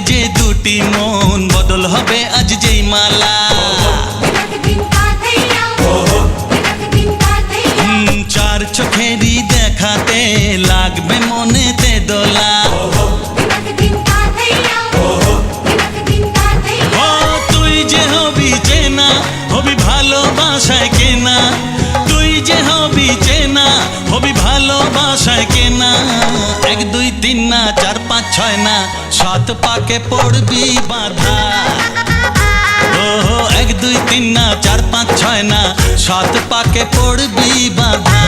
যে দুটি মন বদল হবে আজ যেই মালা চার চোখেরই দেখাতে লাগবে মনেতে দোলা তুই যে হবি চেনা হবি ভালোবাসায় কেনা তুই যে হবি চেনা হবি ভালোবাসায় কেনা 1 2 3 না 4 5 6 না 7 পাকে পড়বি বাধা 1 2 3 না 4 5 6 না 7 পাকে পড়বি বাধা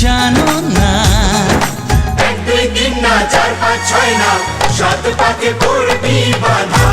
জানো না 1 2 3 না 4 5 6 না 7 পাকে পড়বি বাধা